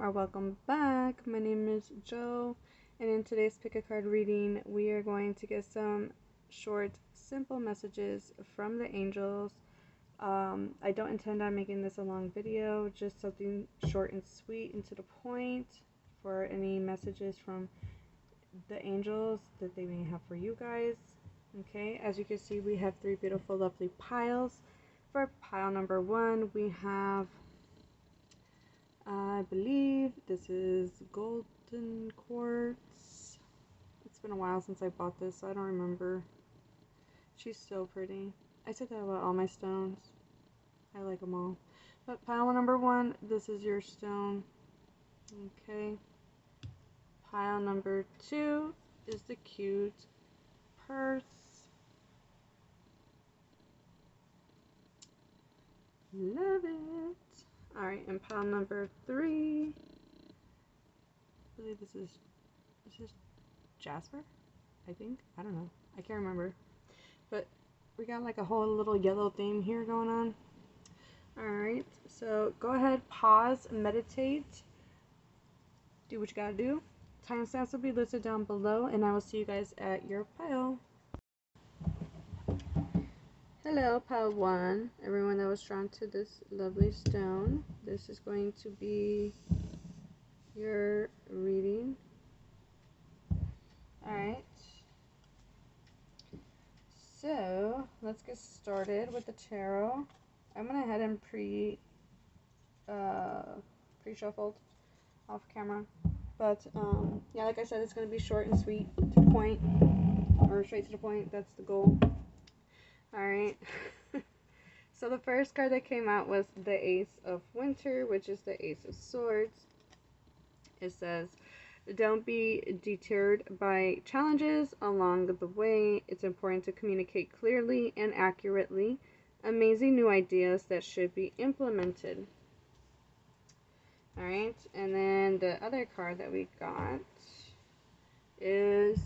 or welcome back. My name is Joe, and in today's pick a card reading, we are going to get some short, simple messages from the angels. I don't intend on making this a long video, just something short and sweet and to the point for any messages from the angels that they may have for you guys. Okay, as you can see, we have three beautiful, lovely piles. For pile number one, we have, I believe this is golden quartz. It's been a while since I bought this, so I don't remember. She's so pretty. I said that about all my stones. I like them all. But pile number one, this is your stone. Okay. Pile number two is the cute purse. Love it. Alright, and pile number three, I believe this is Jasper, I think. I don't know. I can't remember. But we got like a whole little yellow theme here going on. Alright, so go ahead, pause, meditate, do what you gotta do. Timestamps will be listed down below, and I will see you guys at your pile. Hello, pile one, everyone that was drawn to this lovely stone. This is going to be your reading. Alright, so let's get started with the tarot. I went ahead and pre-shuffled off camera, but yeah, like I said, it's going to be short and sweet, to the point, or straight to the point. That's the goal. Alright, so the first card that came out was the Ace of Winter, which is the Ace of Swords. It says, don't be deterred by challenges along the way. It's important to communicate clearly and accurately. Amazing new ideas that should be implemented. Alright, and then the other card that we got is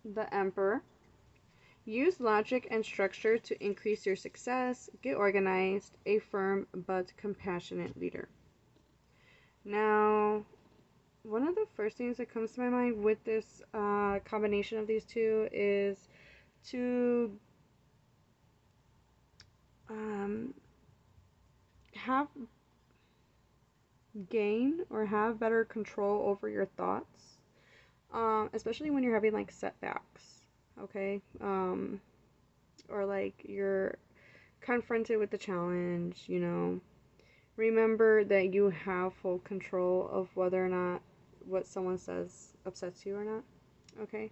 the Emperor. Use logic and structure to increase your success. Get organized. A firm but compassionate leader. Now, one of the first things that comes to my mind with this combination of these two is to have better control over your thoughts, especially when you're having like setbacks. Okay, or like you're confronted with the challenge, you know, remember that you have full control of whether or not what someone says upsets you or not. Okay,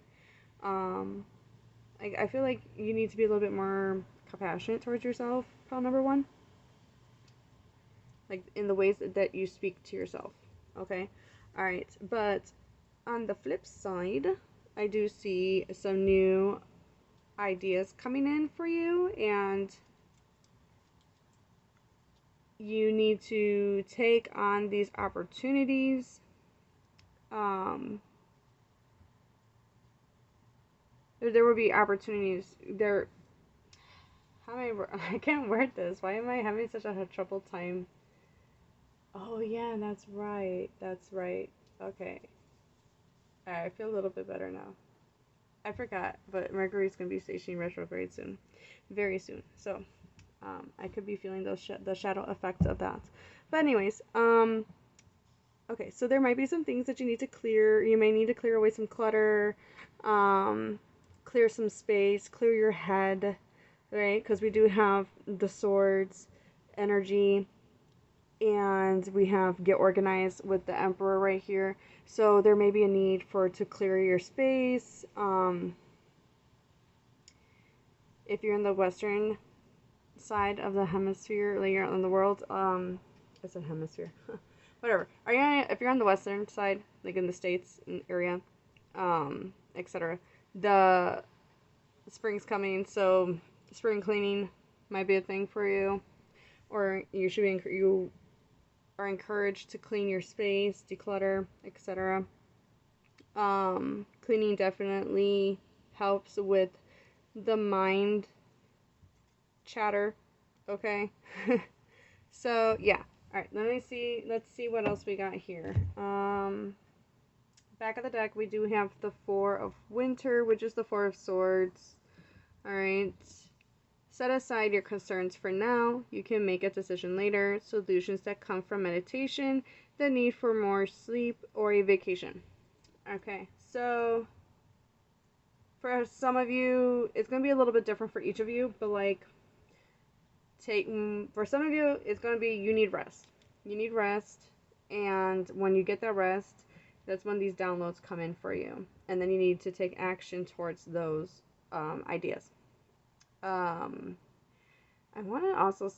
I feel like you need to be a little bit more compassionate towards yourself, pile number one, like in the ways that you speak to yourself. Okay, alright, but on the flip side, I do see some new ideas coming in for you, and you need to take on these opportunities. There will be opportunities there. I can't word this. Why am I having such a trouble time? Oh yeah, that's right. That's right. Okay. Alright, I feel a little bit better now. I forgot, but Mercury's going to be stationing retrograde soon. Very soon. So, I could be feeling those the shadow effects of that. But anyways, okay, so there might be some things that you need to clear. You may need to clear away some clutter, clear some space, clear your head, right? Because we do have the swords energy, and we have get organized with the Emperor right here. So there may be a need to clear your space. If you're in the western side of the hemisphere, like you're in the world, I said hemisphere, whatever. If you're on the western side, like in the States area, etc., the spring's coming, so spring cleaning might be a thing for you, or you are encouraged to clean your space, declutter, etc. Cleaning definitely helps with the mind chatter, okay? So, yeah. All right, let's see what else we got here. Back of the deck, we do have the Four of Winter, which is the Four of Swords. All right. Set aside your concerns for now. You can make a decision later. Solutions that come from meditation, the need for more sleep, or a vacation. Okay, so for some of you, it's going to be a little bit different for each of you, but like, for some of you, it's going to be you need rest. You need rest, and when you get that rest, that's when these downloads come in for you. And then you need to take action towards those ideas. I want to also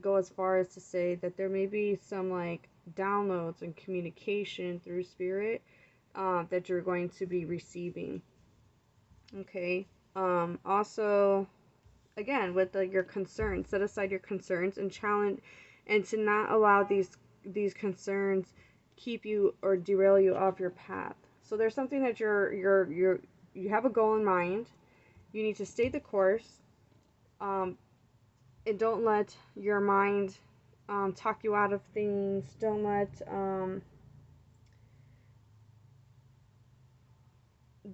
go as far as to say that there may be some like downloads and communication through spirit that you're going to be receiving. Okay. Also, again, with your concerns, set aside your concerns and challenge, and to not allow these concerns keep you or derail you off your path. So there's something that you have a goal in mind. You need to stay the course. And don't let your mind talk you out of things. Don't let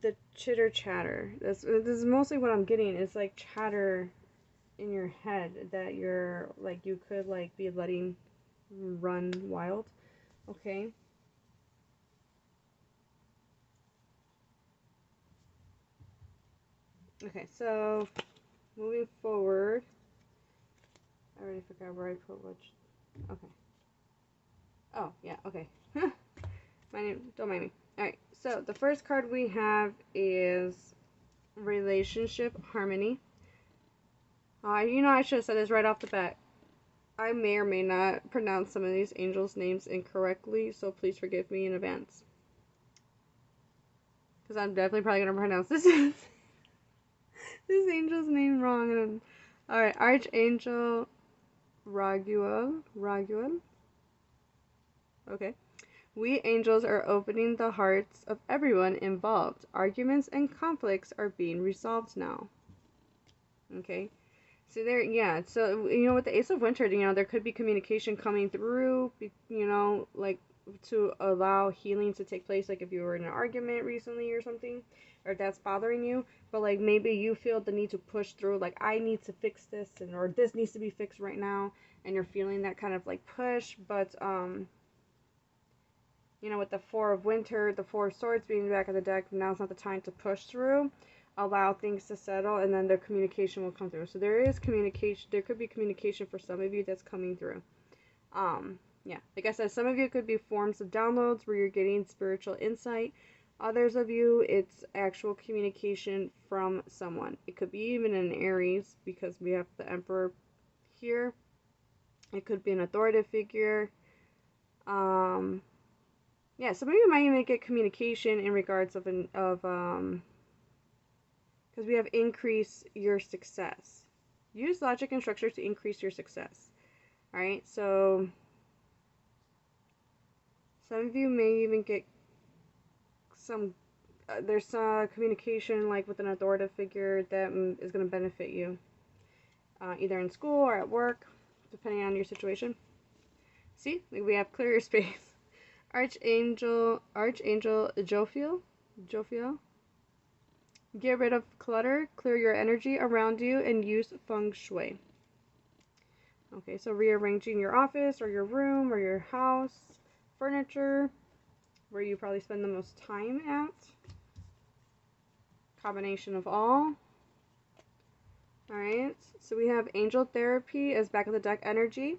the chitter chatter. This is mostly what I'm getting. It's like chatter in your head that you could like be letting run wild. Okay. Okay, so moving forward. I already forgot where I put which. Okay. Oh, yeah, okay. Don't mind me. Alright, so the first card we have is Relationship Harmony. I should have said this right off the bat. I may or may not pronounce some of these angels' names incorrectly, so please forgive me in advance. Because I'm definitely probably going to pronounce this angel's name wrong. Alright, Archangel Raguel. Okay. We angels are opening the hearts of everyone involved. Arguments and conflicts are being resolved now. Okay. So so, with the Ace of Winter, there could be communication coming through, like to allow healing to take place, like if you were in an argument recently or something, or that's bothering you, but like maybe you feel the need to push through, like I need to fix this, or this needs to be fixed right now, and you're feeling that kind of like push, but with the Four of Winter, the Four of Swords being back of the deck, now's not the time to push through. Allow things to settle, and then their communication will come through. So there is communication. There could be communication for some of you that's coming through. Yeah, like I said, some of you could be forms of downloads where you're getting spiritual insight. Others of you, it's actual communication from someone. It could be even an Aries, because we have the Emperor here. It could be an authoritative figure. Yeah, some of you might even get communication in regards of because we have increase your success. Use logic and structure to increase your success. Alright, so some of you may even get there's some communication like with an authoritative figure that is going to benefit you. Either in school or at work, depending on your situation. See, we have clear your space. Archangel Jophiel. Get rid of clutter, clear your energy around you, and use feng shui. Okay, so rearranging your office or your room or your house, furniture, where you probably spend the most time at. Combination of all. Alright, so we have Angel Therapy as back of the deck energy.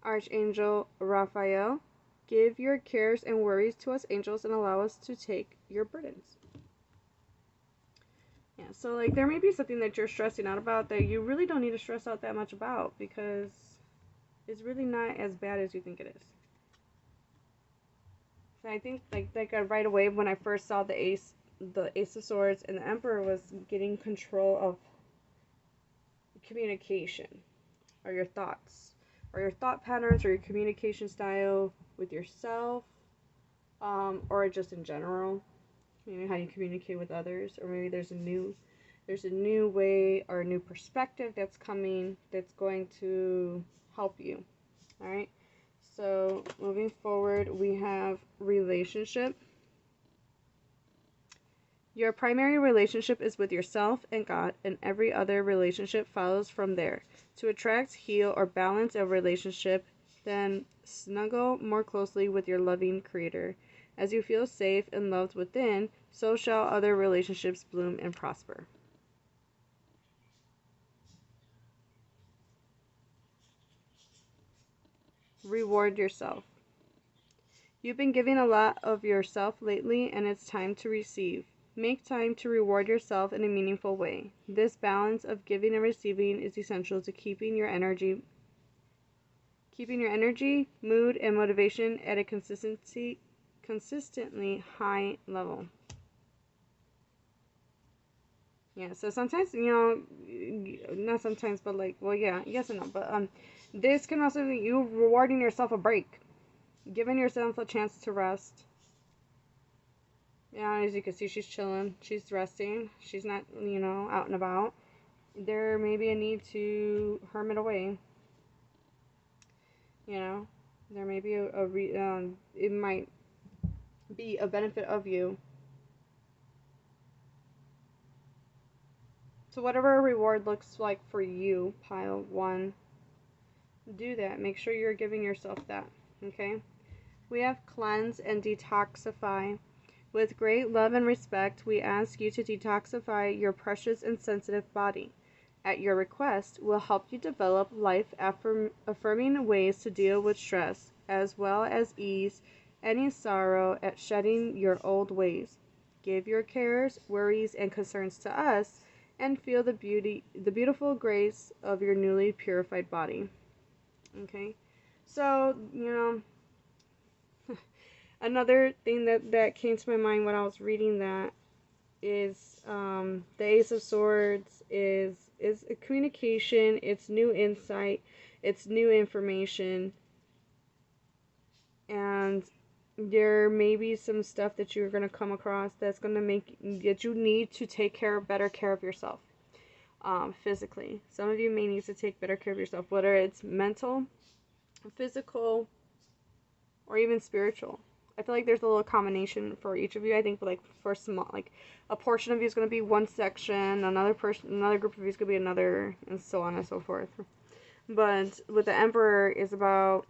Archangel Raphael. Give your cares and worries to us angels and allow us to take your burdens. Yeah, so like there may be something that you're stressing out about that you really don't need to stress out that much about, because it's really not as bad as you think it is. So I think like right away when I first saw the Ace of Swords and the Emperor was getting control of communication, or your thoughts, or your thought patterns, or your communication style with yourself, or just in general. How you communicate with others, or maybe there's a new way or a new perspective that's coming that's going to help you. All right. So moving forward, we have relationship. Your primary relationship is with yourself and God, and every other relationship follows from there. To attract, heal, or balance a relationship, then snuggle more closely with your loving Creator. As you feel safe and loved within, so shall other relationships bloom and prosper. Reward yourself. You've been giving a lot of yourself lately, and it's time to receive. Make time to reward yourself in a meaningful way. This balance of giving and receiving is essential to keeping your energy, mood, and motivation at a consistently high level. Yeah, so sometimes, not sometimes, but like, well, yeah, yes and no, but this can also be you rewarding yourself a break, giving yourself a chance to rest. Yeah, as you can see, she's chilling. She's resting. She's not, out and about. There may be a need to hermit away. There may be it might be a benefit of you. So whatever a reward looks like for you, pile one, do that. Make sure you're giving yourself that, okay? We have cleanse and detoxify. With great love and respect, we ask you to detoxify your precious and sensitive body. At your request, we'll help you develop life-affirming ways to deal with stress, as well as ease any sorrow at shedding your old ways. Give your cares, worries, and concerns to us, and feel the beautiful grace of your newly purified body. Okay? So, another thing that came to my mind when I was reading that is the Ace of Swords is a communication, it's new insight, it's new information, and there may be some stuff that you're going to come across that's going to make that you need to take better care of yourself physically. Some of you may need to take better care of yourself, whether it's mental, physical, or even spiritual. I feel like there's a little combination for each of you. I think for small, like a portion of you is going to be one section, another group of you is going to be another, and so on and so forth. But with the Emperor is about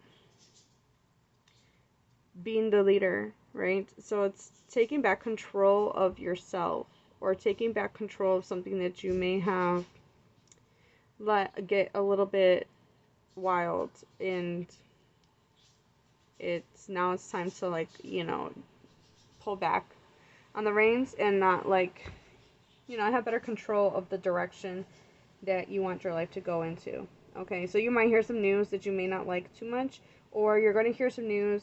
being the leader, right? So it's taking back control of yourself, or taking back control of something that you may have let get a little bit wild, and it's time to pull back on the reins and not have better control of the direction that you want your life to go into. Okay, so you might hear some news that you may not like too much, or you're going to hear some news,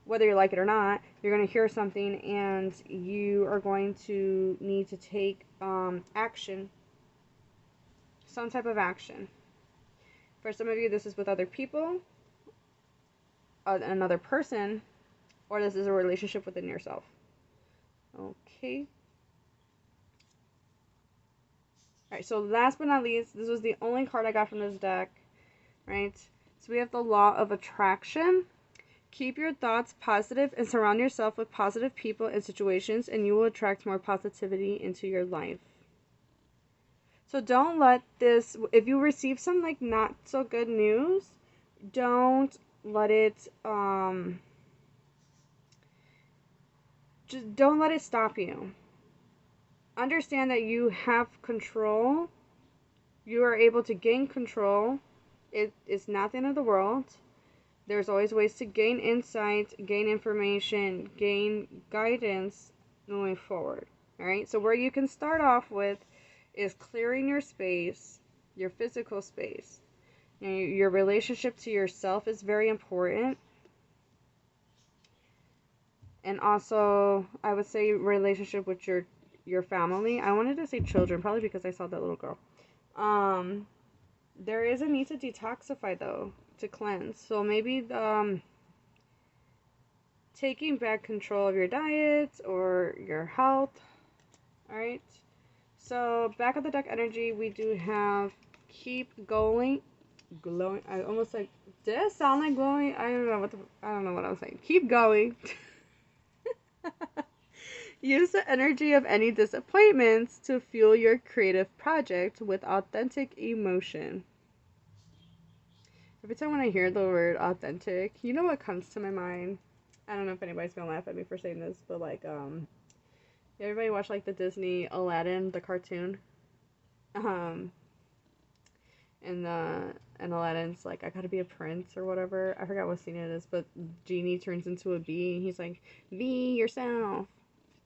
whether you like it or not, you're going to hear something and you are going to need to take action, some type of action. For some of you, this is with other people, another person, or this is a relationship within yourself. Okay. Alright, so last but not least, this was the only card I got from this deck, right? So we have the Law of Attraction. Keep your thoughts positive and surround yourself with positive people and situations, and you will attract more positivity into your life. So don't let this, if you receive some not so good news, don't let it just don't let it stop you. Understand that you have control. You are able to gain control. It is not the end of the world. There's always ways to gain insight, gain information, gain guidance moving forward. Alright, so where you can start off with is clearing your space, your physical space. Your relationship to yourself is very important. And also, I would say relationship with your family. I wanted to say children, probably because I saw that little girl. There is a need to detoxify, though, to cleanse. So maybe taking back control of your diet or your health. Alright. So back of the deck energy, we do have keep going. glowing. I almost like, did it sound like glowing? I don't know what I'm saying. Keep going. Use the energy of any disappointments to fuel your creative project with authentic emotion. Every time when I hear the word authentic, you know what comes to my mind? I don't know if anybody's gonna laugh at me for saying this, but like, everybody watch like the Disney Aladdin, the cartoon? Um, and Aladdin's like, I gotta be a prince or whatever. I forgot what scene it is, but Genie turns into a bee and he's like, be yourself.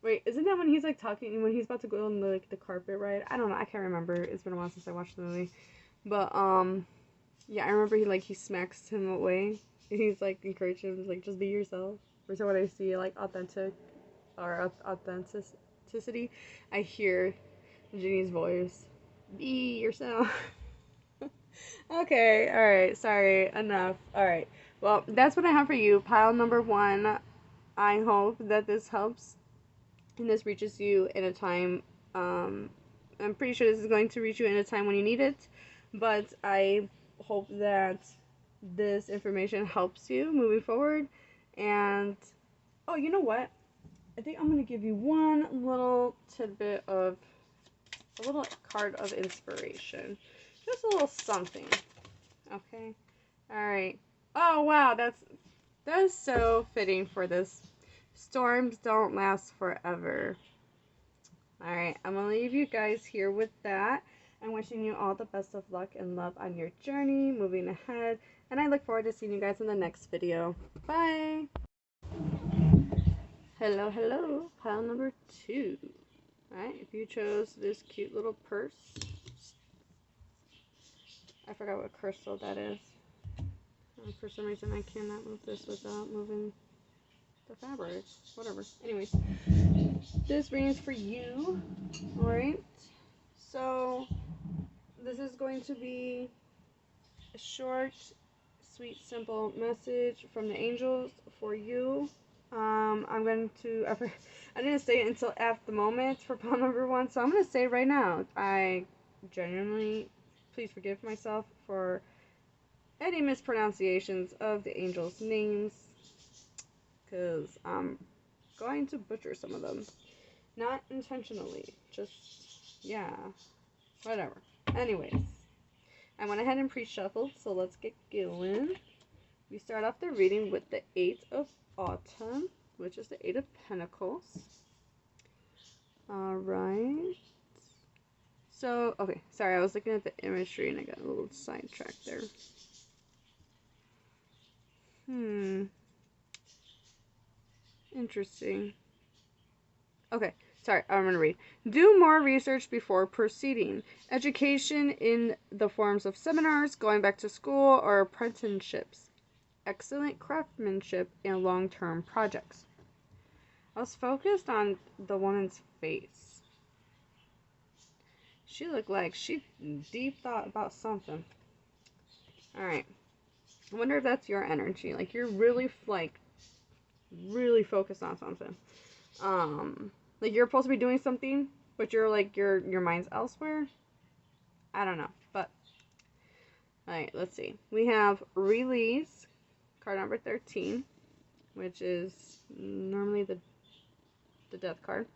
Wait, isn't that when he's like talking when he's about to go on the like the carpet ride? I don't know, I can't remember. It's been a while since I watched the movie. But yeah, I remember he smacks him away. And he's like encouraging him like just be yourself. Or so when I see like authenticity, I hear Genie's voice. Be yourself. Okay, alright, sorry, enough. Alright. Well, that's what I have for you. Pile number 1. I hope that this helps and this reaches you in a time, I'm pretty sure this is going to reach you in a time when you need it, but I hope that this information helps you moving forward. And oh, you know what, I think I'm going to give you one little tidbit of a little card of inspiration, just a little something. Okay, all right. Oh wow, that's so fitting for this. Storms don't last forever. Alright, I'm going to leave you guys here with that. I'm wishing you all the best of luck and love on your journey, moving ahead. And I look forward to seeing you guys in the next video. Bye! Hello, hello. Pile number 2. Alright, if you chose this cute little purse. I forgot what crystal that is. For some reason I cannot move this without moving the fabric. Whatever. Anyways, this reading's for you. Alright. So, this is going to be a short, sweet, simple message from the angels for you. I'm going to, I didn't say it until at the moment for pile number 1, so I'm going to say it right now. I genuinely, please forgive myself for any mispronunciations of the angels' names, because I'm going to butcher some of them. Not intentionally, just, yeah, whatever. Anyways, I went ahead and pre-shuffled, so let's get going. We start off the reading with the 8 of Autumn, which is the 8 of Pentacles. Alright. So, okay, sorry, I was looking at the imagery and I got a little sidetracked there. Interesting. Okay, sorry, I'm going to read. Do more research before proceeding. Education in the forms of seminars, going back to school, or apprenticeships. Excellent craftsmanship and long-term projects. I was focused on the woman's face. She looked like she deep thought about something. Alright. I wonder if that's your energy. Like, you're really, really focused on something. Like, you're supposed to be doing something, but you're, like, your mind's elsewhere. I don't know, but, alright, let's see. We have Release, card number 13, which is normally the Death card.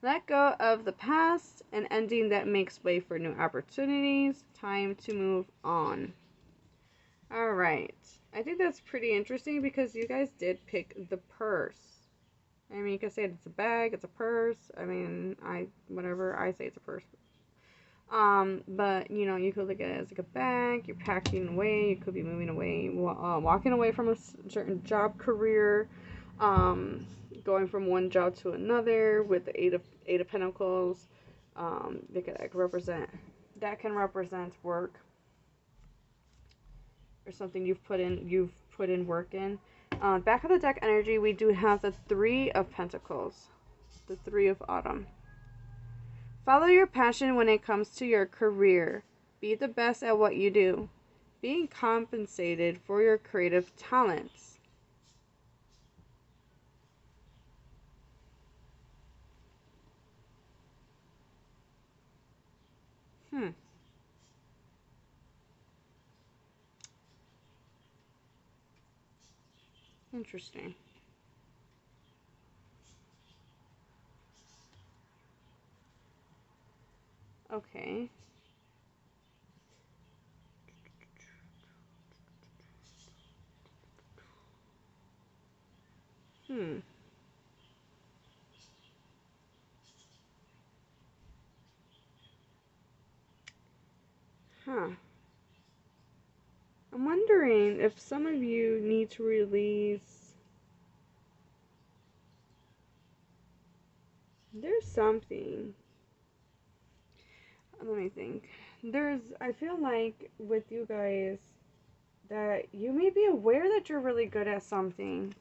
Let go of the past, an ending that makes way for new opportunities. Time to move on. Alright, I think that's pretty interesting because you guys did pick the purse. I mean, you can say it's a bag, it's a purse. I mean, whatever, I say it's a purse. But, you know, you could look at it as like a bag, you're packing away, you could be moving away, walking away from a certain job career, going from one job to another with the Eight of Pentacles. That can represent work or something you've put in work in. Back of the deck energy, we do have the 3 of Pentacles, the 3 of Autumn. Follow your passion when it comes to your career. Be the best at what you do. Being compensated for your creative talents. Interesting. Okay. Hmm. Huh. I'm wondering if some of you need to release. There's something. Let me think. I feel like with you guys that you may be aware that you're really good at something,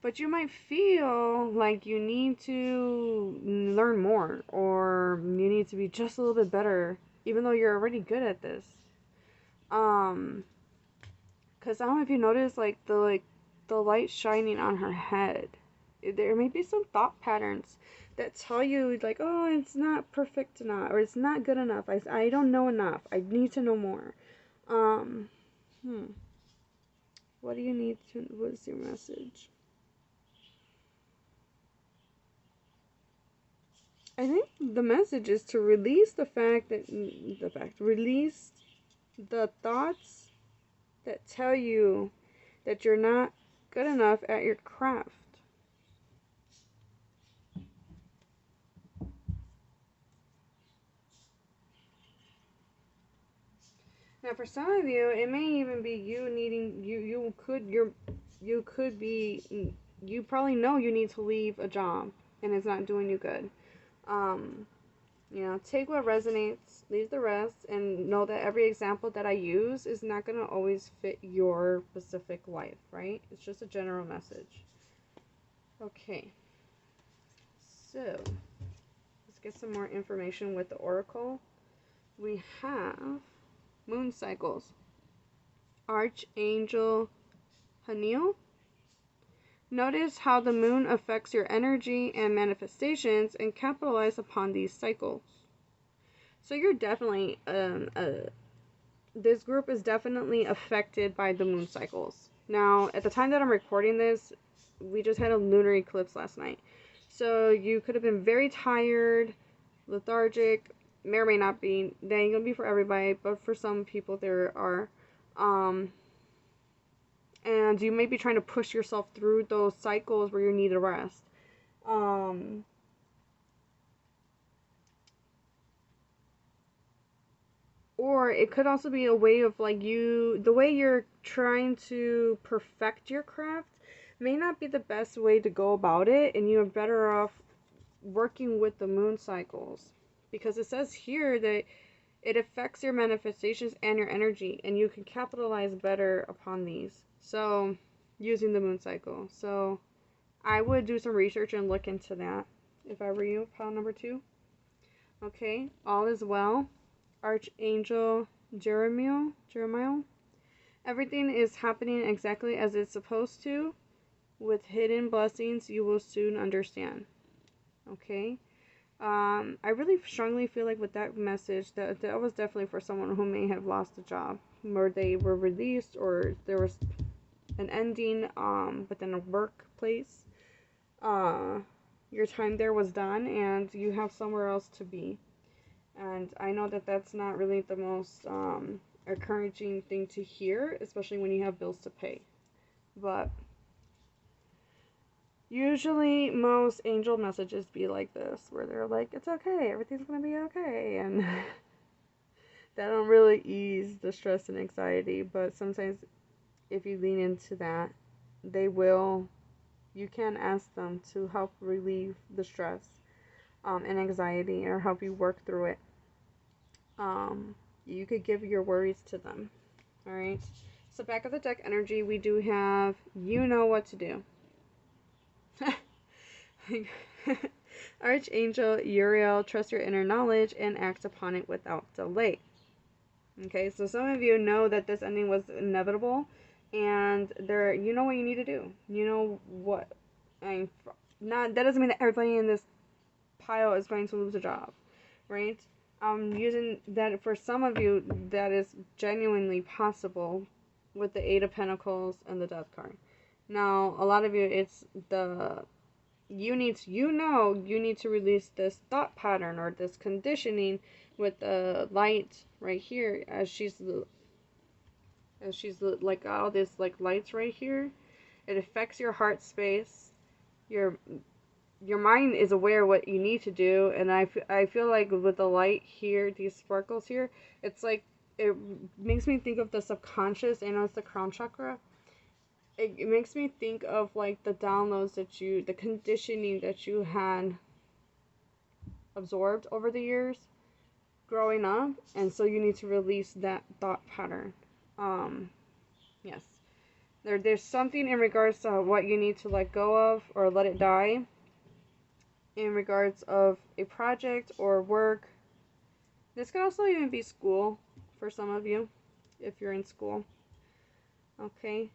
but you might feel like you need to learn more or you need to be just a little bit better, even though you're already good at this. Um, Cause I don't know if you notice the light shining on her head. There may be some thought patterns that tell you like, oh, it's not perfect enough or it's not good enough. I don't know enough. I need to know more. Um, hmm. What do you need to? What is your message? I think the message is to release release the thoughts that tell you that you're not good enough at your craft. Now, for some of you, it may even be you needing you could be you probably know you need to leave a job and it's not doing you good. Um, take what resonates, leave the rest, and know that every example that I use is not gonna always fit your specific life, right? It's just a general message. Okay, so let's get some more information with the oracle. We have moon cycles, Archangel Haniel. Notice how the moon affects your energy and manifestations and capitalize upon these cycles. So you're definitely, this group is definitely affected by the moon cycles. Now, at the time that I'm recording this, we just had a lunar eclipse last night. So you could have been very tired, lethargic, may or may not be. That ain't gonna be for everybody, but for some people there are. And you may be trying to push yourself through those cycles where you need a rest. Or it could also be a way of like the way you're trying to perfect your craft may not be the best way to go about it, and you're better off working with the moon cycles. Because it says here that it affects your manifestations and your energy, and you can capitalize better upon these. So, using the moon cycle. So, I would do some research and look into that if I were you, pile number 2. Okay, all is well. Archangel Jeremiah. Everything is happening exactly as it's supposed to. With hidden blessings, you will soon understand. Okay. I really strongly feel like with that message that was definitely for someone who may have lost a job, where they were released or there was an ending within a workplace. Your time there was done and you have somewhere else to be. And I know that that's not really the most encouraging thing to hear, especially when you have bills to pay. But usually most angel messages be like this, where they're like, it's okay, everything's gonna be okay, and that don't really ease the stress and anxiety, but sometimes if you lean into that, they will, you can ask them to help relieve the stress and anxiety or help you work through it. You could give your worries to them. Alright, so back of the deck energy, we do have, you know what to do. Archangel Uriel, trust your inner knowledge and act upon it without delay. Okay, so some of you know that this ending was inevitable, and you know what you need to do. You know what. That doesn't mean that everybody in this pile is going to lose a job, right? I'm using that for some of you that is genuinely possible with the Eight of Pentacles and the Death card. Now, a lot of you, it's the you need to, you need to release this thought pattern or this conditioning with the light right here as she's like all this like lights right here. It affects your heart space. Your your mind is aware what you need to do, and I feel like with the light here, these sparkles here, it's like it makes me think of the subconscious. I know it's the crown chakra. It makes me think of like the downloads that the conditioning that you had absorbed over the years growing up, and so you need to release that thought pattern. Yes, there's something in regards to what you need to let go of or let it die in regards of a project or work. This could also even be school for some of you if you're in school. Okay.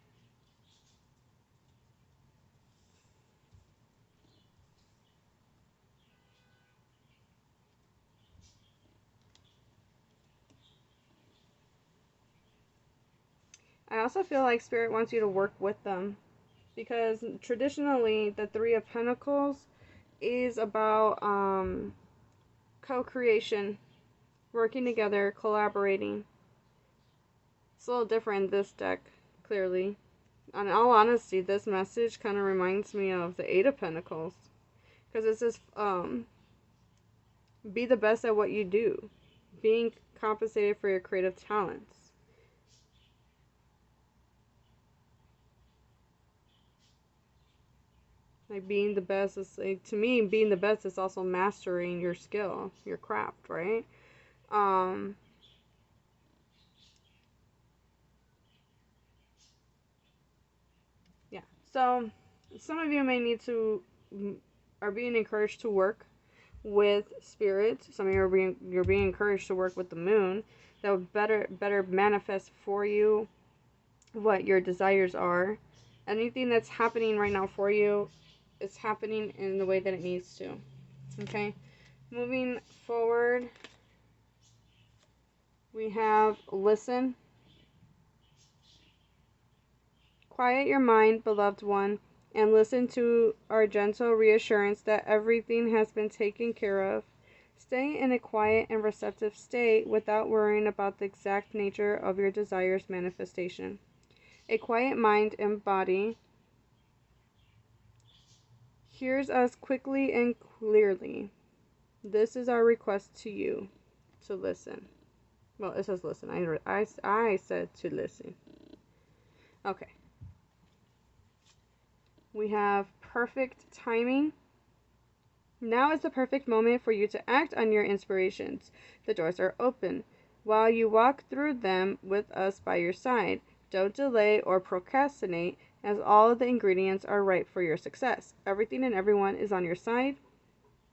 I also feel like Spirit wants you to work with them because traditionally the Three of Pentacles is about co-creation, working together, collaborating. It's a little different in this deck, clearly. In all honesty, this message kind of reminds me of the Eight of Pentacles. Because it says, be the best at what you do. Being compensated for your creative talents. Like being the best is, like, to me, being the best is also mastering your skill, your craft, right? Yeah. So some of you may need to are being encouraged to work with spirit. Some of you are you're being encouraged to work with the moon. That would better manifest for you what your desires are. Anything that's happening right now for you is happening in the way that it needs to. Okay? Moving forward, we have listen. Quiet your mind, beloved one, and listen to our gentle reassurance that everything has been taken care of. Stay in a quiet and receptive state without worrying about the exact nature of your desire's manifestation. A quiet mind and body hears us quickly and clearly. This is our request to you, to listen. Well, it says listen. I said to listen. Okay. We have perfect timing. Now is the perfect moment for you to act on your inspirations. The doors are open. While you walk through them with us by your side, don't delay or procrastinate, as all of the ingredients are right for your success. Everything and everyone is on your side,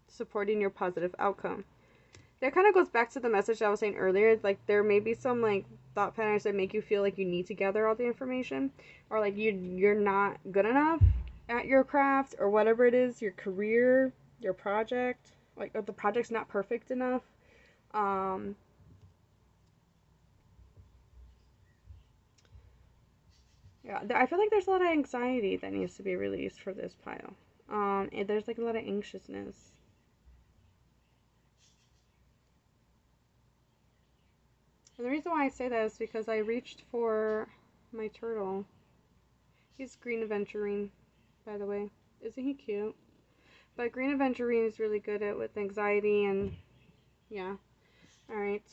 supporting your positive outcome. That kind of goes back to the message I was saying earlier. Like, there may be some like thought patterns that make you feel like you need to gather all the information, or like you're not good enough at your craft or whatever it is, your career, your project, like, or the project's not perfect enough. Yeah, I feel like there's a lot of anxiety that needs to be released for this pile. And there's like a lot of anxiousness. And the reason why I say that is because I reached for my turtle. He's green aventurine, by the way. Isn't he cute? But green aventurine is really good at with anxiety and yeah. Alright.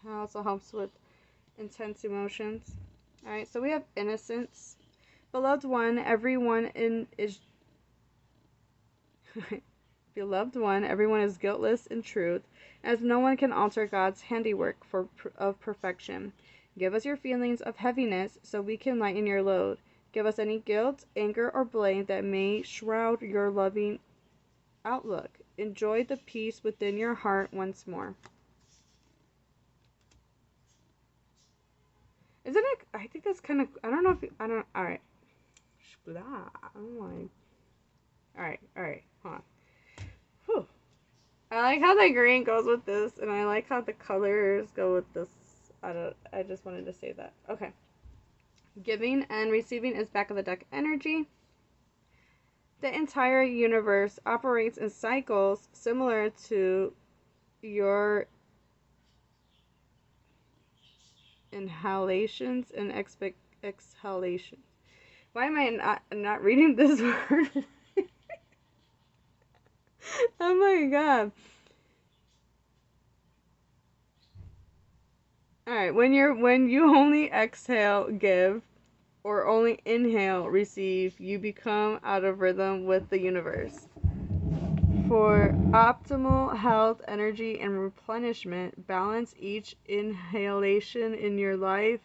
It also helps with intense emotions. Alright, so we have innocence. Beloved one, everyone is beloved one, everyone is guiltless in truth, as no one can alter God's handiwork of perfection. Give us your feelings of heaviness so we can lighten your load. Give us any guilt, anger, or blame that may shroud your loving outlook. Enjoy the peace within your heart once more. Isn't it? I think that's kind of. I don't know if. I don't. Alright. I'm like. Alright. Hold on. Whew. I like how the green goes with this, and I like how the colors go with this. I just wanted to say that. Okay. Giving and receiving is back of the deck energy. The entire universe operates in cycles similar to your inhalations and exhalations. Why am I not reading this word? Oh my god. Alright, when you only exhale, give, or only inhale, receive, you become out of rhythm with the universe. For optimal health, energy, and replenishment, balance each inhalation in your life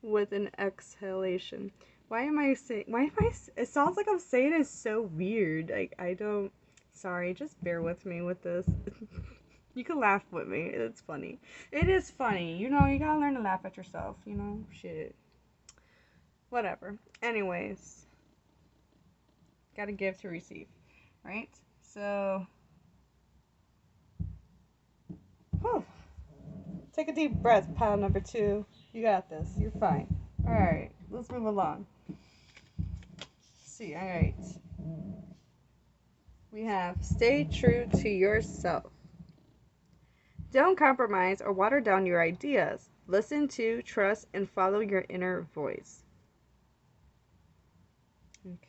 with an exhalation. It sounds like I'm saying it so weird. Like, I don't, sorry, just bear with me with this. You can laugh with me. It's funny. It is funny. You know, you gotta learn to laugh at yourself, you know? Shit. Whatever. Anyways. Gotta give to receive. Right? So. Whew. Take a deep breath, pile number 2. You got this. You're fine. Alright. Let's move along. Let's see. Alright. We have stay true to yourself. Don't compromise or water down your ideas. Listen to, trust, and follow your inner voice.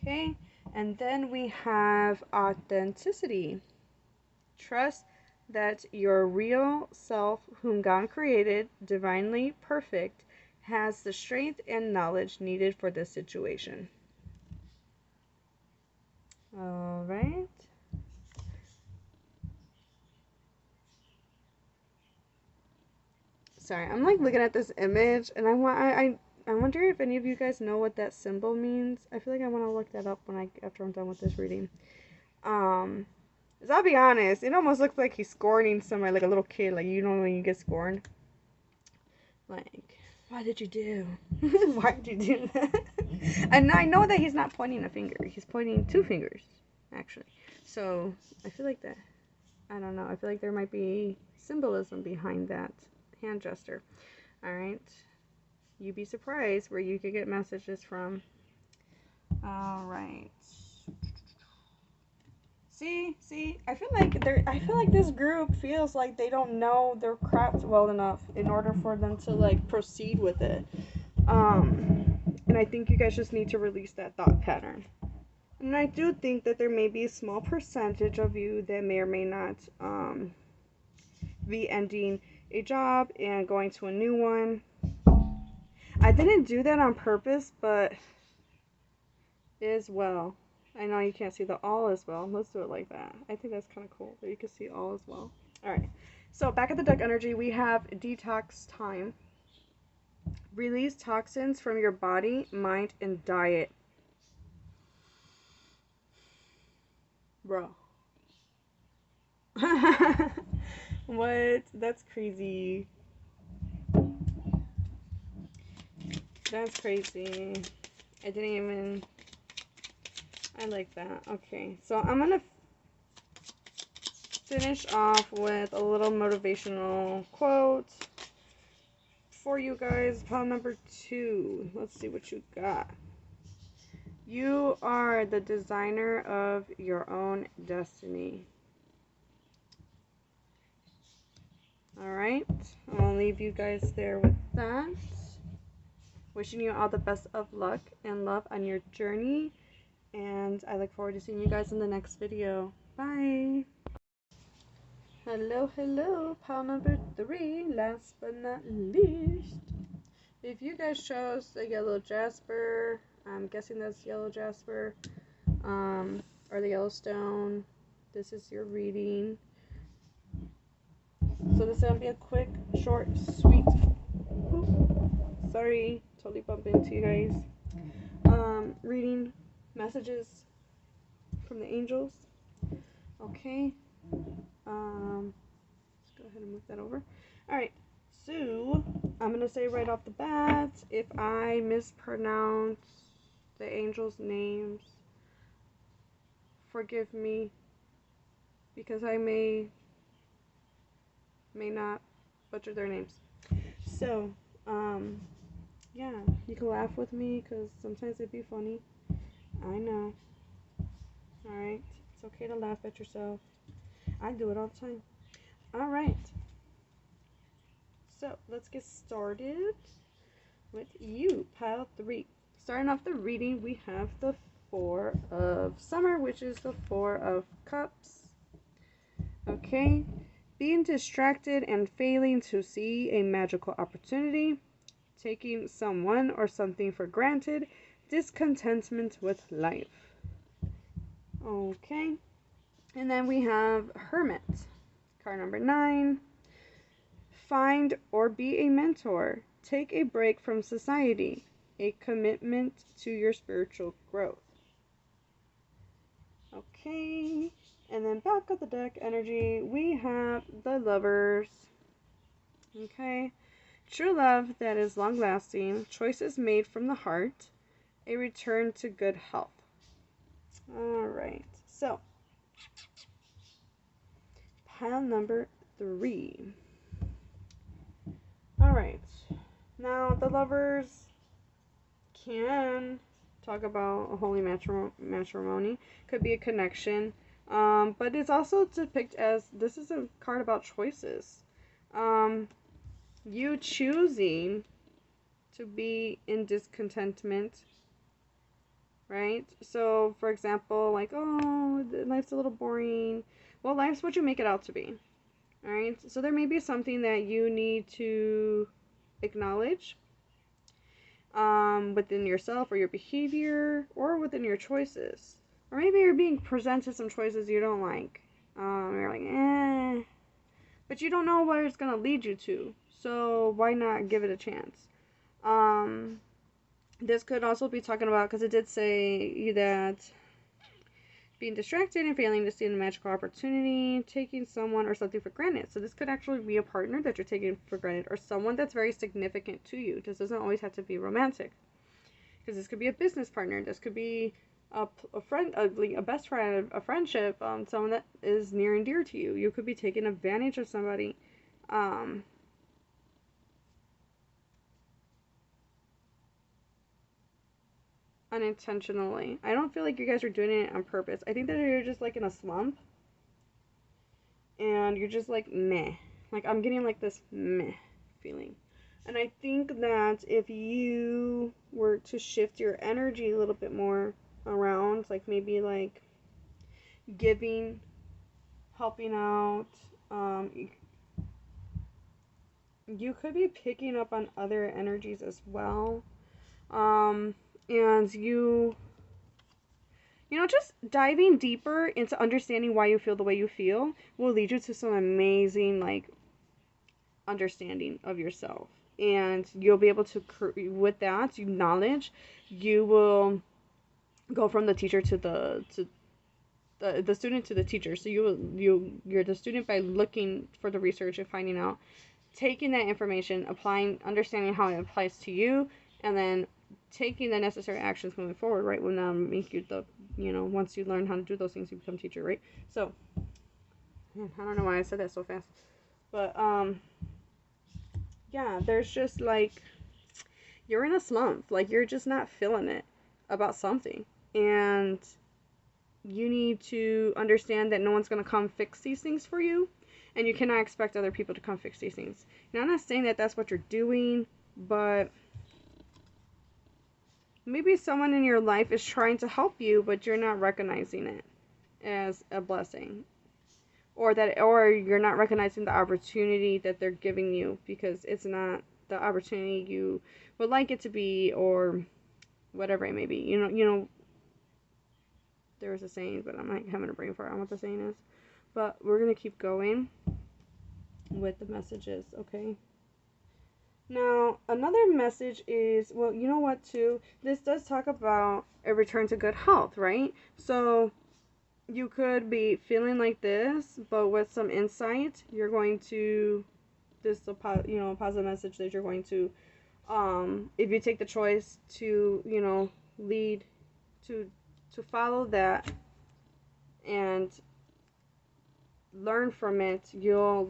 Okay, and then we have authenticity. Trust that your real self, whom God created, divinely perfect, has the strength and knowledge needed for this situation. All right. Sorry, I'm like looking at this image, and I wonder if any of you guys know what that symbol means. I feel like I want to look that up after I'm done with this reading. 'Cause I'll be honest, it almost looks like he's scorning somebody, like a little kid, like you know when you get scorned. Like, why did you do? Why did you do that? And I know that he's not pointing a finger. He's pointing 2 fingers, actually. So I feel like that. I don't know. I feel like there might be symbolism behind that hand gesture. All right. You'd be surprised where you could get messages from. All right. See, I feel like this group feels like they don't know their craft well enough in order for them to like proceed with it. And I think you guys just need to release that thought pattern. And I do think that there may be a small percentage of you that may or may not be ending a job and going to a new one. I didn't do that on purpose, but as well. I know you can't see the all as well. Let's do it like that. I think that's kind of cool that you can see all as well. Alright. So back at the deck energy, we have detox time. Release toxins from your body, mind, and diet. Bro. What? That's crazy. That's crazy. I didn't even... I like that. Okay, so I'm gonna finish off with a little motivational quote for you guys. Pile number 2. Let's see what you got. You are the designer of your own destiny. Alright, I'm gonna leave you guys there with that. Wishing you all the best of luck and love on your journey. And I look forward to seeing you guys in the next video. Bye! Hello, pile number 3, last but not least. If you guys chose the yellow jasper, I'm guessing that's yellow jasper, or the Yellowstone, this is your reading. So this is going to be a quick, short, sweet, sorry, totally bumped into you guys, reading messages from the angels. Okay. Let's go ahead and move that over. Alright, so I'm going to say right off the bat, if I mispronounce the angels' names, forgive me, because I may not butcher their names. So, Yeah, you can laugh with me because sometimes it'd be funny. I know. Alright, it's okay to laugh at yourself. I do it all the time. Alright, so let's get started with you, pile 3. Starting off the reading, we have the Four of Summer, which is the Four of Cups. Okay, being distracted and failing to see a magical opportunity, taking someone or something for granted, discontentment with life. Okay, and then we have Hermit, card number 9. Find or be a mentor. Take a break from society. A commitment to your spiritual growth. Okay, and then back of the deck energy, we have the Lovers. Okay, true love that is long-lasting. Choices made from the heart. A return to good health. Alright, so pile number 3. Alright, now the Lovers can talk about a holy matrimony. Could be a connection, but it's also depicted as this is a card about choices. You choosing to be in discontentment, right? So, for example, like, oh, life's a little boring. Well, life's what you make it out to be, all right? So there may be something that you need to acknowledge within yourself or your behavior or within your choices. Or maybe you're being presented some choices you don't like. You're like, eh. But you don't know where it's going to lead you to. So why not give it a chance? This could also be talking about, because it did say that being distracted and failing to see the magical opportunity, taking someone or something for granted. So this could actually be a partner that you're taking for granted, or someone that's very significant to you. This doesn't always have to be romantic, because this could be a business partner. This could be a friend, a best friend, a friendship, someone that is near and dear to you. You could be taking advantage of somebody. Unintentionally. I don't feel like you guys are doing it on purpose. I think that you're just like in a slump and you're just like meh. Like I'm getting like this meh feeling. And I think that if you were to shift your energy a little bit more around, like maybe like giving, helping out, you could be picking up on other energies as well. And you know, just diving deeper into understanding why you feel the way you feel will lead you to some amazing, like, understanding of yourself. And you'll be able to, with that knowledge, you will go from the teacher to the student to the teacher. So you're the student by looking for the research and finding out, taking that information, applying, understanding how it applies to you, and then taking the necessary actions moving forward, right? Will now make you the, you know, once you learn how to do those things, you become teacher, right? So, man, I don't know why I said that so fast. But, yeah, there's just, like, you're in a slump. Like, you're just not feeling it about something. And you need to understand that no one's going to come fix these things for you. And you cannot expect other people to come fix these things. Now, I'm not saying that that's what you're doing, but maybe someone in your life is trying to help you, but you're not recognizing it as a blessing. Or you're not recognizing the opportunity that they're giving you because it's not the opportunity you would like it to be, or whatever it may be. You know, there was a saying, but I'm not having a brain fart on what the saying is. But we're going to keep going with the messages, okay? Now, another message is, well, you know what, too? This does talk about a return to good health, right? So, you could be feeling like this, but with some insight, you're going to, this, you know, a positive message that you're going to, if you take the choice to, you know, lead, to follow that and learn from it, your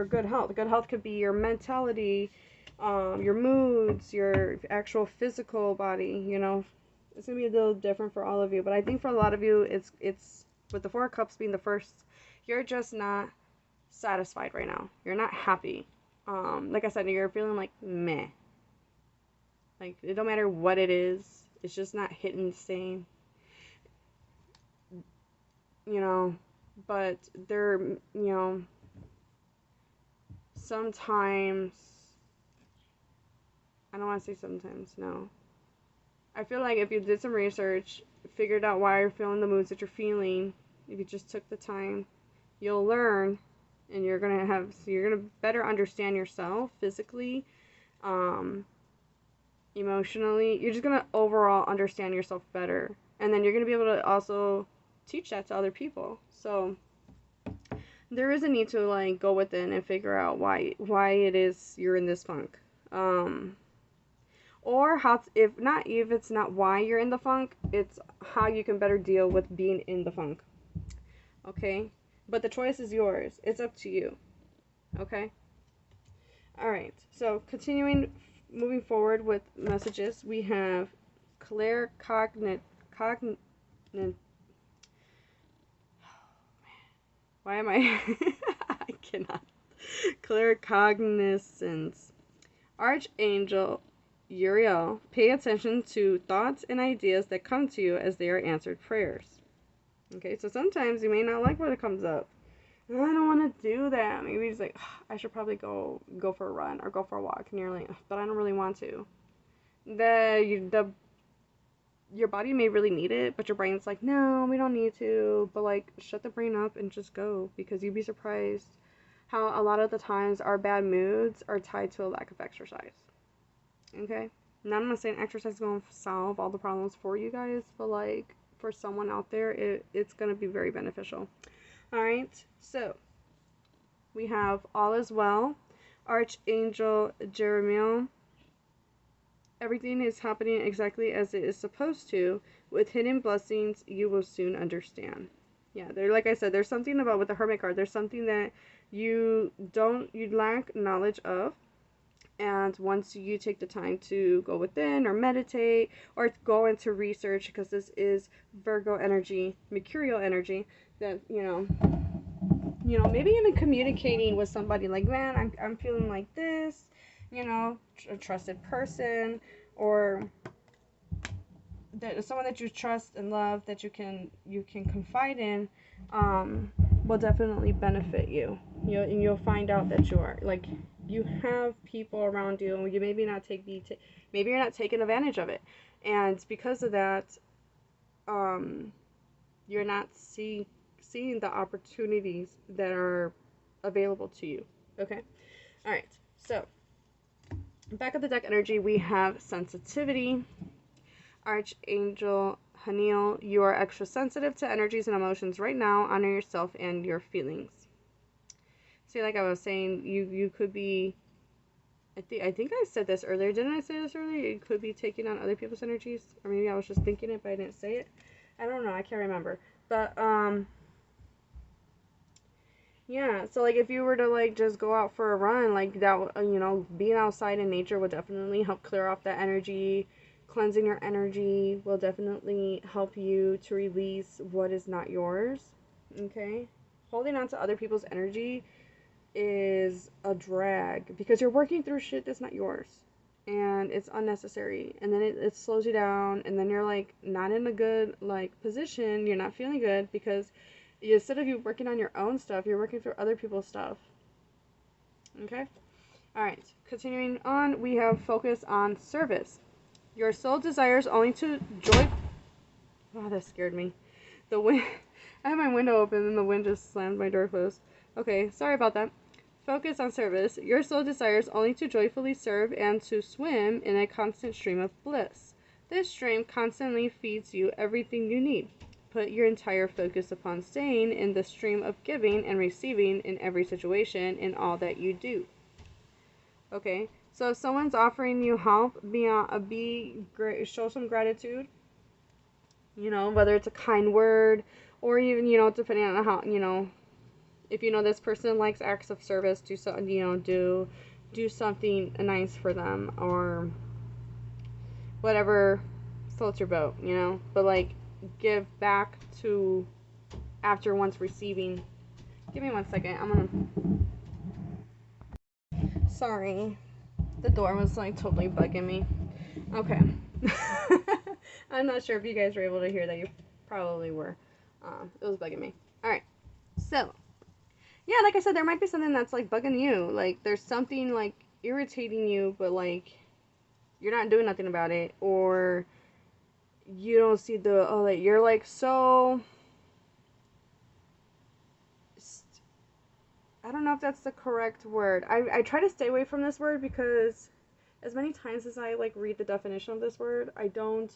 good health. Good health could be your mentality, your moods, your actual physical body, you know. It's going to be a little different for all of you, but I think for a lot of you, it's with the Four of Cups being the first, you're just not satisfied right now. You're not happy. Like I said, you're feeling like meh. Like, it don't matter what it is, it's just not hitting the same, you know. But there, you know, sometimes, I don't want to say sometimes, no. I feel like if you did some research, figured out why you're feeling the moods that you're feeling, if you just took the time, you'll learn, and you're gonna better understand yourself physically, emotionally. You're just gonna overall understand yourself better, and then you're gonna be able to also teach that to other people. So there is a need to like go within and figure out why it is you're in this funk. Or how if it's not why you're in the funk, it's how you can better deal with being in the funk. Okay? But the choice is yours. It's up to you. Okay? Alright, so moving forward with messages, we have claircognit. Why am I? I cannot. Claircognizance. Archangel Uriel, pay attention to thoughts and ideas that come to you as they are answered prayers. Okay, so sometimes you may not like when it comes up. I don't want to do that. Maybe it's like, I should probably go for a run or go for a walk. And you're like, but I don't really want to. Your body may really need it, but your brain's like, no, we don't need to. But like, shut the brain up and just go, because you'd be surprised how a lot of the times our bad moods are tied to a lack of exercise. Okay? Now, I'm not saying exercise is going to solve all the problems for you guys, but like, for someone out there, it's going to be very beneficial. Alright, so we have All Is Well, Archangel Jeremiel. Everything is happening exactly as it is supposed to. With hidden blessings, you will soon understand. Yeah, like I said, there's something about with the Hermit card, there's something that you lack knowledge of. And once you take the time to go within or meditate or go into research, because this is Virgo energy, Mercurial energy, that, you know, maybe even communicating with somebody like, man, I'm feeling like this, you know, a trusted person, or that someone that you trust and love that you can confide in, will definitely benefit you. And you'll find out that you have people around you, and you maybe you're not taking advantage of it, and because of that, you're not seeing the opportunities that are available to you. Okay, all right. So back of the deck energy, we have sensitivity. Archangel Haniel, you are extra sensitive to energies and emotions right now. Honor yourself and your feelings. See, like I was saying, you could be, I think I said this earlier. Didn't I say this earlier? You could be taking on other people's energies. Or maybe I was just thinking it, but I didn't say it. I don't know. I can't remember. But, yeah. So, like, if you were to, like, just go out for a run, like, that, you know, being outside in nature would definitely help clear off that energy. Cleansing your energy will definitely help you to release what is not yours. Okay? Holding on to other people's energy is a drag, because you're working through shit that's not yours, and it's unnecessary, and then it slows you down, and then you're like not in a good like position. You're not feeling good because instead of you working on your own stuff, you're working through other people's stuff. Okay? Alright, continuing on, we have focus on service. Your soul desires only to joy. Oh, that scared me. The wind. I had my window open and the wind just slammed my door closed. Okay, sorry about that. Focus on service. Your soul desires only to joyfully serve and to swim in a constant stream of bliss. This stream constantly feeds you everything you need. Put your entire focus upon staying in the stream of giving and receiving in every situation in all that you do. Okay, so if someone's offering you help, show some gratitude. You know, whether it's a kind word, or even, you know, depending on how, you know, if you know this person likes acts of service, do do something nice for them or whatever floats your boat, you know? But like give back to after once receiving. Give me 1 second. I'm gonna. Sorry. The door was like totally bugging me. Okay. I'm not sure if you guys were able to hear that. You probably were. It was bugging me. Alright. So, yeah, like I said, there might be something that's like bugging you. Like, there's something like irritating you, but like, you're not doing nothing about it. Or you don't see the, oh, like, you're like so. I don't know if that's the correct word. I try to stay away from this word because as many times as I like read the definition of this word, I don't.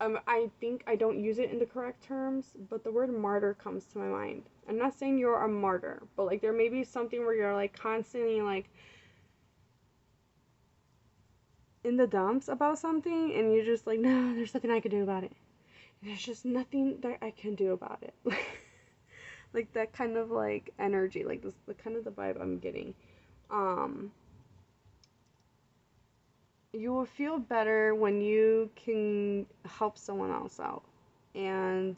I think I don't use it in the correct terms, but the word martyr comes to my mind. I'm not saying you're a martyr, but like there may be something where you're like constantly like in the dumps about something, and you're just like, no, there's nothing I can do about it. There's just nothing that I can do about it. Like that kind of like energy, like this, the kind of the vibe I'm getting. You will feel better when you can help someone else out, and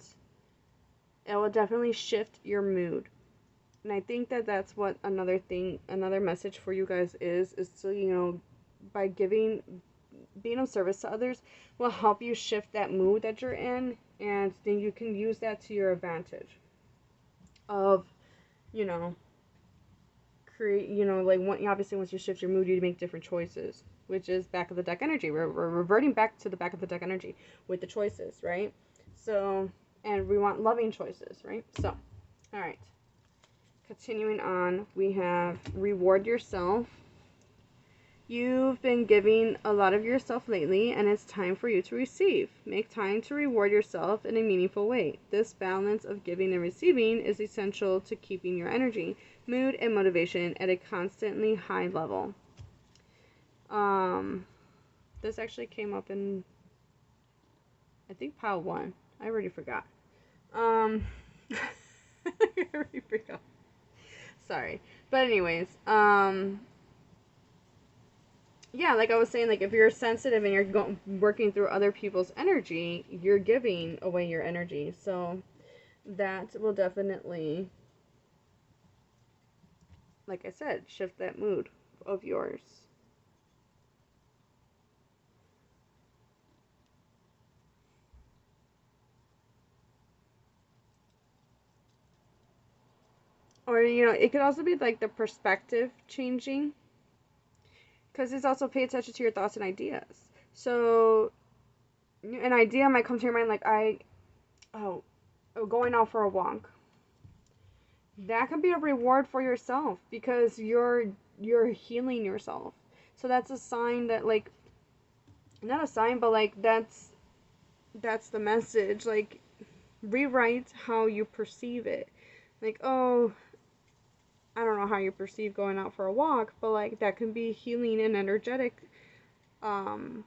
it will definitely shift your mood. And I think that that's what another thing, another message for you guys is to, you know, by giving, being of service to others will help you shift that mood that you're in, and then you can use that to your advantage of, you know, create, you know, like obviously once you shift your mood, you make different choices, which is back of the deck energy. We're reverting back to the back of the deck energy with the choices, right? So, and we want loving choices, right? So, all right. Continuing on, we have reward yourself. You've been giving a lot of yourself lately, and it's time for you to receive. Make time to reward yourself in a meaningful way. This balance of giving and receiving is essential to keeping your energy, mood, and motivation at a constantly high level. This actually came up in, I think, pile 1. I already forgot. I already forgot. Sorry. But anyways, yeah, like I was saying, like if you're sensitive and you're working through other people's energy, you're giving away your energy. So that will definitely, like I said, shift that mood of yours. Or, you know, it could also be like the perspective changing. Because it's also pay attention to your thoughts and ideas. So, an idea might come to your mind like, going out for a walk. That could be a reward for yourself because you're healing yourself. So that's a sign that, like, not a sign, but like that's the message. Like, rewrite how you perceive it. Like, oh, I don't know how you perceive going out for a walk, but like that can be healing and energetic, and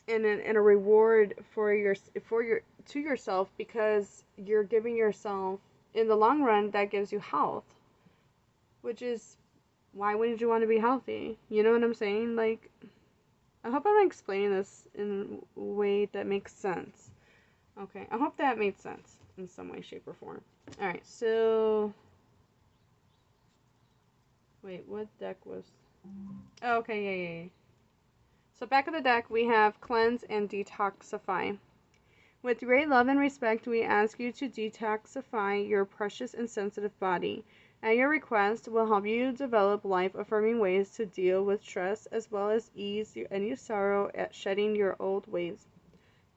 a reward for your to yourself because you're giving yourself, in the long run, that gives you health, which is why wouldn't you want to be healthy? You know what I'm saying? Like, I hope I'm explaining this in a way that makes sense. Okay, I hope that made sense in some way, shape, or form. All right, so. Wait, what deck was... Oh, okay, yeah. So back of the deck, we have Cleanse and Detoxify. With great love and respect, we ask you to detoxify your precious and sensitive body. At your request, we'll help you develop life-affirming ways to deal with stress as well as ease any sorrow at shedding your old ways.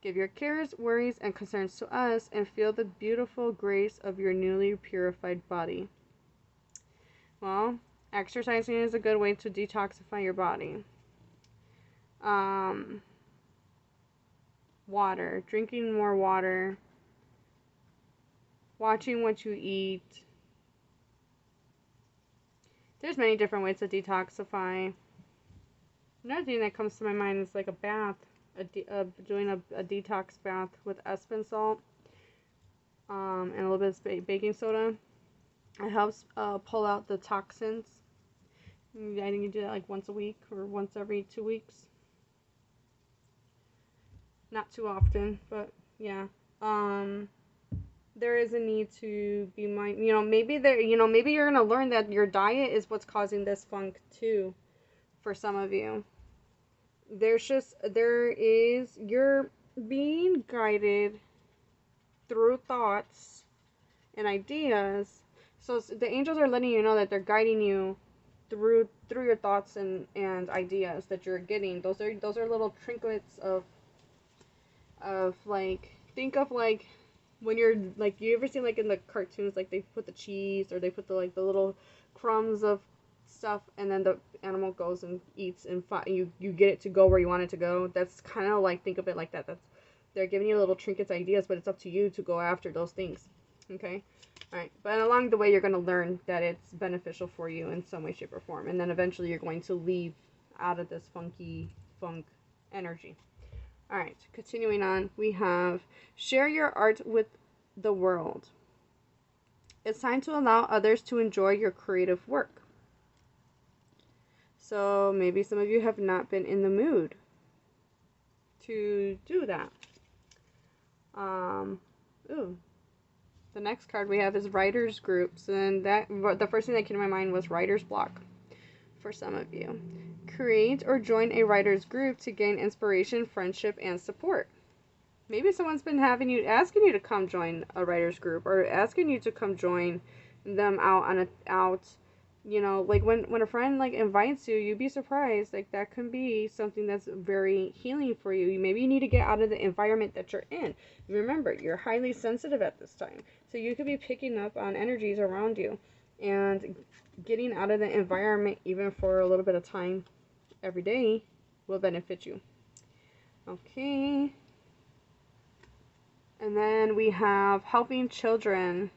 Give your cares, worries, and concerns to us and feel the beautiful grace of your newly purified body. Well, exercising is a good way to detoxify your body. Water. Drinking more water. Watching what you eat. There's many different ways to detoxify. Another thing that comes to my mind is like a bath. Doing a detox bath with Epsom salt. And a little bit of baking soda. It helps pull out the toxins. I think you do that like once a week or once every 2 weeks. Not too often, but yeah. There is a need to be maybe maybe you're gonna learn that your diet is what's causing this funk too. For some of you, you're being guided through thoughts and ideas. So the angels are letting you know that they're guiding you through your thoughts and ideas that you're getting. Those are little trinkets of like, think of like when you're like, you ever seen like in the cartoons, like they put the cheese or they put the little crumbs of stuff, and then the animal goes and eats, and you get it to go where you want it to go. That's kind of like, think of it like that. They're giving you little trinkets, ideas, but it's up to you to go after those things. Okay? Alright, but along the way you're going to learn that it's beneficial for you in some way, shape, or form, and then eventually you're going to leave out of this funk energy. Alright, continuing on, we have share your art with the world. It's time to allow others to enjoy your creative work. So maybe some of you have not been in the mood to do that. The next card we have is writers groups, and the first thing that came to my mind was writer's block for some of you. Create or join a writer's group to gain inspiration, friendship, and support. Maybe someone's been asking you to come join a writer's group, or asking you to come join them out like when a friend like invites you, you'd be surprised. Like, that can be something that's very healing for you. Maybe you need to get out of the environment that you're in. Remember, you're highly sensitive at this time, so you could be picking up on energies around you, and getting out of the environment even for a little bit of time every day will benefit you. Okay. And then we have helping children.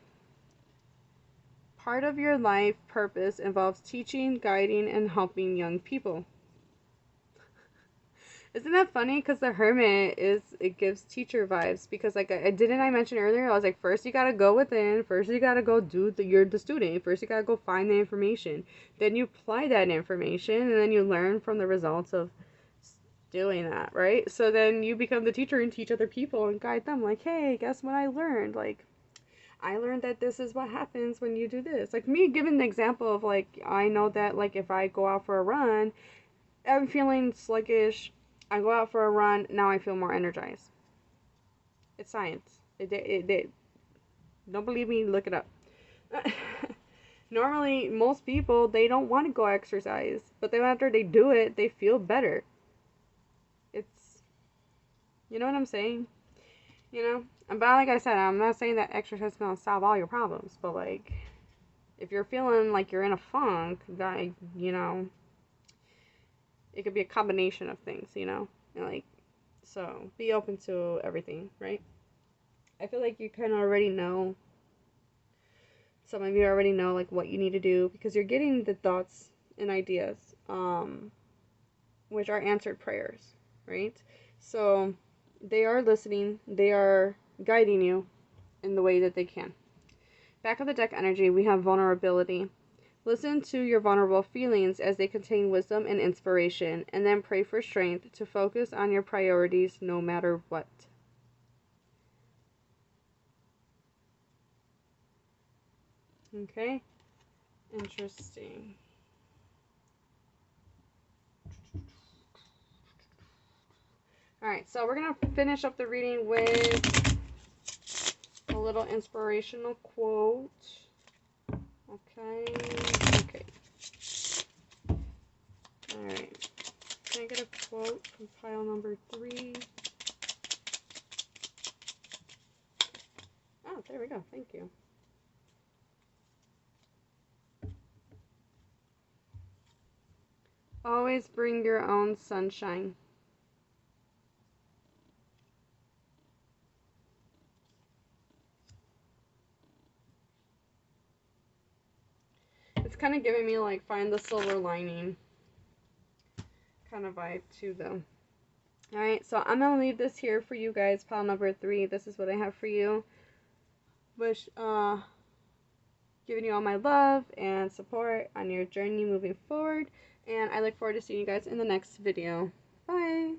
Part of your life purpose involves teaching, guiding, and helping young people. Isn't that funny? Because the Hermit it gives teacher vibes. Because like I mention earlier, I was like, first you gotta go within. First you gotta go you're the student. First you gotta go find the information. Then you apply that information, and then you learn from the results of doing that, right? So then you become the teacher and teach other people and guide them. Like, hey, guess what I learned? Like, I learned that this is what happens when you do this. Like, me giving the example of, like, I know that, like, if I go out for a run, I'm feeling sluggish. I go out for a run, now I feel more energized. It's science. Don't believe me? Look it up. Normally, most people, they don't want to go exercise, but then after they do it, they feel better. You know what I'm saying? But like I said, I'm not saying that exercise is going to solve all your problems, but like, if you're feeling like you're in a funk, that, it could be a combination of things, and like, so be open to everything, right? I feel like you kind of already know, some of you already know like what you need to do, because you're getting the thoughts and ideas, which are answered prayers, right? So they are listening, they are guiding you in the way that they can. Back of the deck energy, we have vulnerability. Listen to your vulnerable feelings as they contain wisdom and inspiration, and then pray for strength to focus on your priorities no matter what. Okay? Interesting. Alright, so we're going to finish up the reading with a little inspirational quote. Okay. Alright. Can I get a quote from pile number 3? Oh, there we go. Thank you. Always bring your own sunshine. It's kind of giving me like find the silver lining kind of vibe too, though. Alright, so I'm going to leave this here for you guys, pile number 3. This is what I have for you. Wish, giving you all my love and support on your journey moving forward. And I look forward to seeing you guys in the next video. Bye!